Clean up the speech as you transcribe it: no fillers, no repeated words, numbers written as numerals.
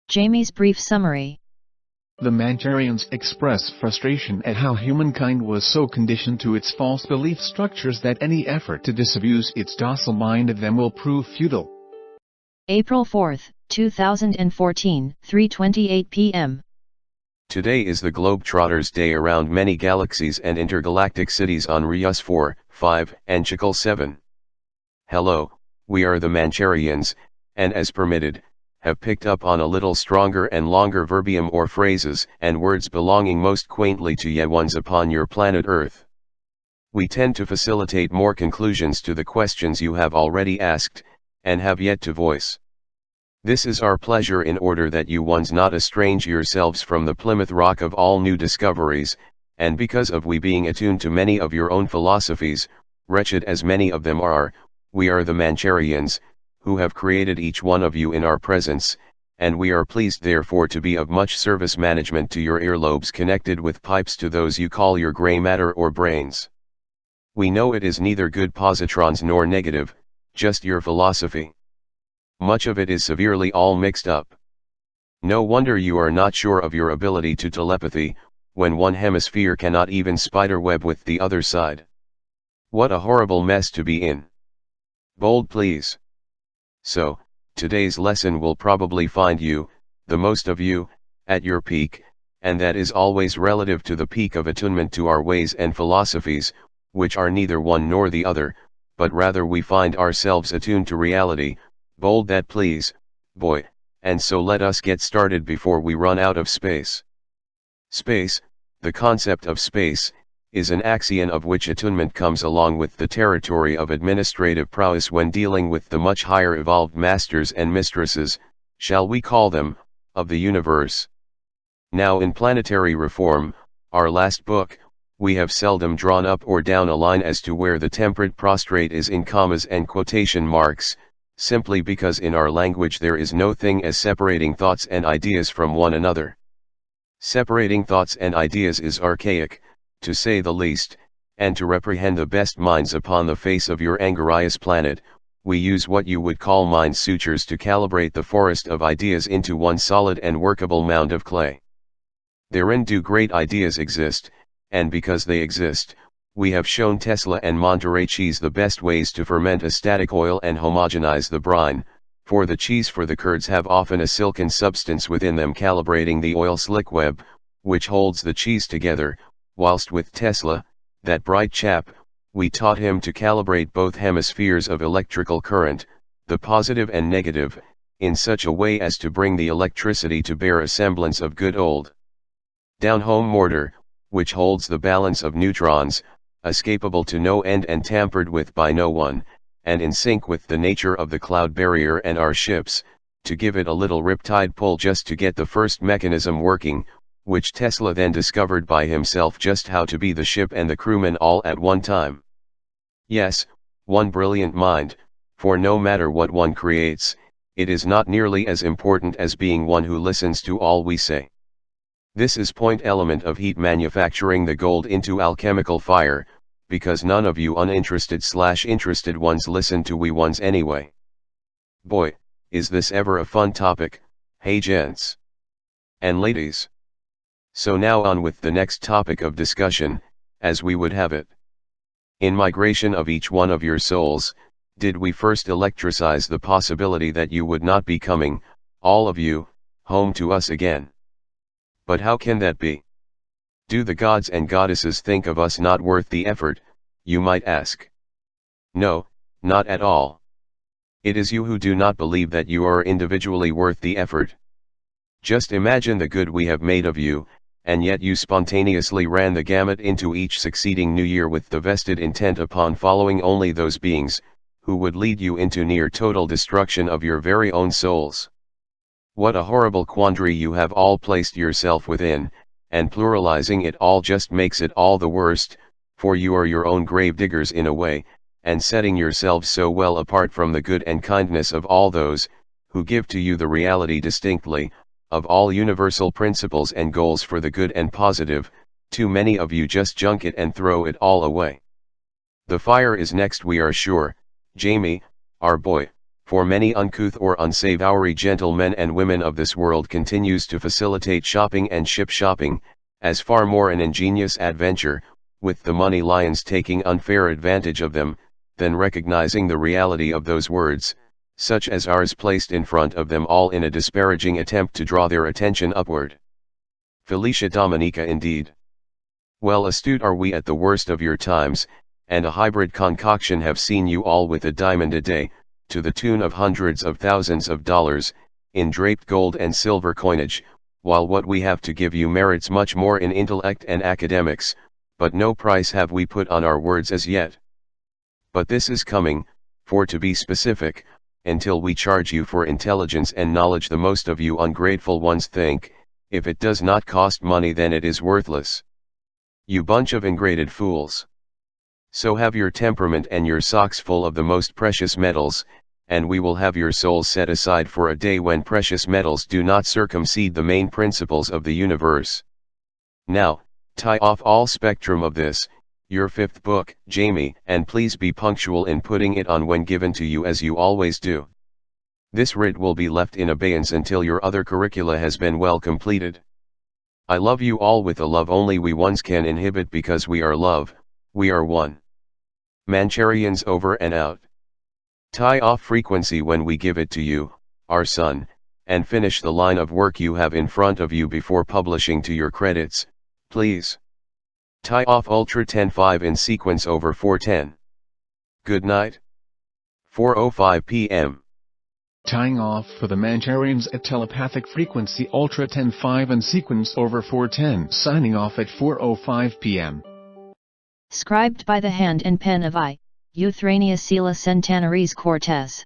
Jamie's brief summary. The Mancharians express frustration at how humankind was so conditioned to its false belief structures that any effort to disabuse its docile mind of them will prove futile. April 4, 2014, 3:28 p.m. Today is the Globetrotters' Day around many galaxies and intergalactic cities on Rius 4, 5, and Chikal 7. Hello, we are the Mancharians, and as permitted, have picked up on a little stronger and longer verbium or phrases and words belonging most quaintly to ye ones upon your planet Earth. We tend to facilitate more conclusions to the questions you have already asked, and have yet to voice. This is our pleasure in order that you ones not estrange yourselves from the Plymouth Rock of all new discoveries, and because of we being attuned to many of your own philosophies, wretched as many of them are, we are the Mancharians, who have created each one of you in our presence, and we are pleased therefore to be of much service management to your earlobes connected with pipes to those you call your grey matter or brains. We know it is neither good positrons nor negative, just your philosophy. Much of it is severely all mixed up. No wonder you are not sure of your ability to telepathy, when one hemisphere cannot even spiderweb with the other side. What a horrible mess to be in. Bold please. So, today's lesson will probably find you, the most of you, at your peak, and that is always relative to the peak of attunement to our ways and philosophies, which are neither one nor the other, but rather we find ourselves attuned to reality. Bold that please, boy, and so let us get started before we run out of space. Space, the concept of space, is an axiom of which attunement comes along with the territory of administrative prowess when dealing with the much higher evolved masters and mistresses, shall we call them, of the universe. Now in Planetary Reform, our last book, we have seldom drawn up or down a line as to where the temperate prostrate is in commas and quotation marks, simply because in our language there is no thing as separating thoughts and ideas from one another. Separating thoughts and ideas is archaic, to say the least, and to reprehend the best minds upon the face of your Angarius planet, we use what you would call mind sutures to calibrate the forest of ideas into one solid and workable mound of clay. Therein do great ideas exist, and because they exist, we have shown Tesla and Monterey cheese the best ways to ferment a static oil and homogenize the brine, for the cheese for the curds have often a silken substance within them calibrating the oil slick web, which holds the cheese together, whilst with Tesla, that bright chap, we taught him to calibrate both hemispheres of electrical current, the positive and negative, in such a way as to bring the electricity to bear a semblance of good old down-home mortar, which holds the balance of neutrons, escapable to no end and tampered with by no one, and in sync with the nature of the cloud barrier and our ships, to give it a little riptide pull just to get the first mechanism working, which Tesla then discovered by himself just how to be the ship and the crewman all at one time. Yes, one brilliant mind, for no matter what one creates, it is not nearly as important as being one who listens to all we say. This is point element of heat manufacturing the gold into alchemical fire, because none of you uninterested/interested ones listen to we ones anyway. Boy, is this ever a fun topic, hey gents and ladies. So now on with the next topic of discussion, as we would have it. In migration of each one of your souls, did we first electricize the possibility that you would not be coming, all of you, home to us again? But how can that be? Do the gods and goddesses think of us not worth the effort, you might ask? No, not at all. It is you who do not believe that you are individually worth the effort. Just imagine the good we have made of you, and yet you spontaneously ran the gamut into each succeeding new year with the vested intent upon following only those beings, who would lead you into near total destruction of your very own souls. What a horrible quandary you have all placed yourself within, and pluralizing it all just makes it all the worst, for you are your own grave diggers in a way, and setting yourselves so well apart from the good and kindness of all those, who give to you the reality distinctly, of all universal principles and goals for the good and positive, too many of you just junk it and throw it all away. The fire is next, we are sure, Jamie, our boy, for many uncouth or unsavory gentlemen and women of this world continues to facilitate shopping and ship shopping, as far more an ingenious adventure, with the money lions taking unfair advantage of them, than recognizing the reality of those words, such as ours placed in front of them all in a disparaging attempt to draw their attention upward. Felicia Dominica indeed. Well astute are we at the worst of your times, and a hybrid concoction have seen you all with a diamond a day, to the tune of hundreds of thousands of dollars, in draped gold and silver coinage, while what we have to give you merits much more in intellect and academics, but no price have we put on our words as yet. But this is coming, for to be specific, until we charge you for intelligence and knowledge the most of you ungrateful ones think, if it does not cost money then it is worthless. You bunch of ingrated fools. So have your temperament and your socks full of the most precious metals, and we will have your souls set aside for a day when precious metals do not circumcede the main principles of the universe. Now, tie off all spectrum of this, your fifth book, Jamie, and please be punctual in putting it on when given to you as you always do. This writ will be left in abeyance until your other curricula has been well completed. I love you all with a love only we ones can inhibit because we are love, we are one. Mancharians over and out. Tie off frequency when we give it to you, our son, and finish the line of work you have in front of you before publishing to your credits, please. Tie off Ultra 10.5 in sequence over 4:10. Good night. 4:05 p.m. Tying off for the Mancharians at telepathic frequency Ultra 10.5 in sequence over 4:10. Signing off at 4:05 p.m. Scribed by the hand and pen of I, Euthrania Sela Sentana-Ries Cortez.